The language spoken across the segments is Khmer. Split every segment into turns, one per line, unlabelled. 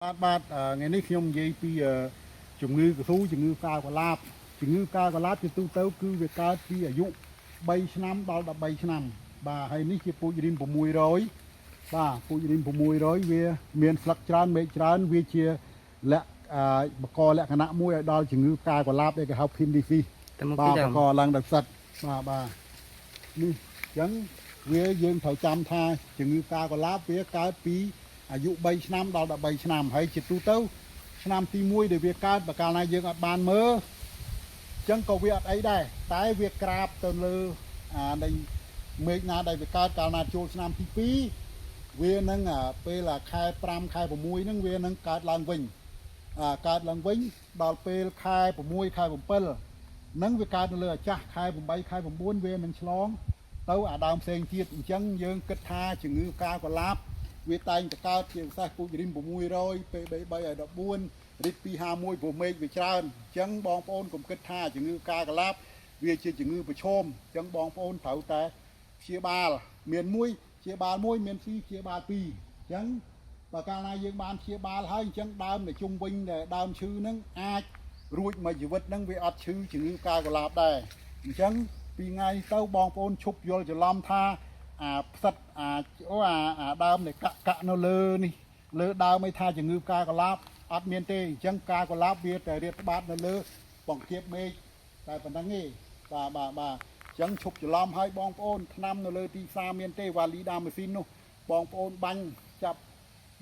បាទថ្ងៃនេះខ្ញុំនិយាយពីជំងឺកស៊ូជំងឺកាកឡាបជំងឺកាកឡាបជាទូទៅគឺវាកើតពីអាយុ3ឆ្នាំដល់13ឆ្នាំបាទហើយនេះជាពូជរីម600បាទពូជរីម600វាមានស្លឹកច្រើនមែកច្រើនវាជាបកលក្ខណៈមួយឲ្យដល់ជំងឺកាកឡាបដែលគេហៅ Pindifi បាទបកឡើងដោយផ្សិតបាទនេះអញ្ចឹងយើងត្រូវចាំថាជំងឺកាកឡាបវាកើតពីអាយុ3ឆ្នាំដល់13ឆ្នាំហើយជាទូទៅឆ្នាំទី1ដែលវាកើតបើកាលណាយើងអត់បានមើលអញ្ចឹងក៏វាអត់អីដែរតែវាក្រាបទៅលើនៃមេឃណាដែលវាកើតកាលណាចូលឆ្នាំទី2វានឹងពេលខែ5ខែ6ហ្នឹងវានឹងកើតឡើងវិញកើតឡើងវិញដល់ពេលខែ6ខែ7ហ្នឹងវាកើតនៅលើអាចាស់ខែ8ខែ9វានឹងឆ្លងទៅអាដើមផ្សេងទៀតអញ្ចឹងយើងគិតថាជំងឺកាកឡាបវាតែងតែកើតជាពិសេសពូជរីម600 PB3 ឲ្យ14រីក251ព្រោះមេឃវាច្រើនអញ្ចឹងបងប្អូនកុំគិតថាជំងឺកាកឡាបវាជាជំងឺប្រឈមអញ្ចឹងបងប្អូនត្រូវតែព្យាបាលមានមួយព្យាបាលមួយមាន2ព្យាបាល2អញ្ចឹងបើកាលណាយើងបានព្យាបាលហើយអញ្ចឹងដើមដែលជុំវិញដែលដើមឈឺហ្នឹងអាចរួចមួយជីវិតហ្នឹងវាអត់ឈឺជំងឺកាកឡាបដែរអញ្ចឹងពីថ្ងៃទៅបងប្អូនឈប់យល់ច្រឡំថាផ្សិតដើមដែលកាក់នៅលើនេះលើដើមឯថាជំងឺកាកឡាបអត់មានទេអញ្ចឹងកាកឡាបវាតែរៀបបាតនៅលើបង្គាបមេឃតែប៉ុណ្្នឹងទេបាទអញ្ចឹងឈប់ច្រឡំឲ្យបងប្អូនថ្នាំនៅលើទីផ្សារមានទេវ៉ាលីដាម៉ាស៊ីននោះបងប្អូនបាញ់ចាប់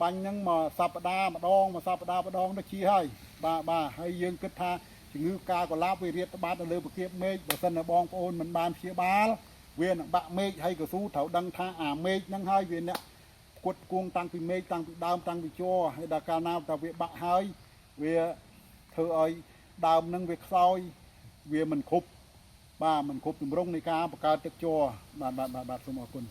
បាញ់ហ្នឹងមកសប្តាហ៍ម្ដងទៅជាហើយបាទហើយយើងគិតថាជំងឺកាកឡាបវារៀបបាតនៅលើបង្គាបមេឃបើសិនតែបងប្អូនមិនបានព្យាបាលវានឹងបាក់មេឃហើយកស៊ូត្រូវដឹងថាអាមេឃហ្នឹងហើយវាអ្នកគត់គួងតាំងពីមេឃតាំងពីដើមតាំងពីជ័រហើយដល់កាលណាតែវាបាក់ហើយវាធ្វើឲ្យដើមហ្នឹងវាខ្សោយវាមិនគ្រប់មិនគ្រប់ទម្រង់នៃការបង្កើតទឹកជ័របាទសូមអរគុណ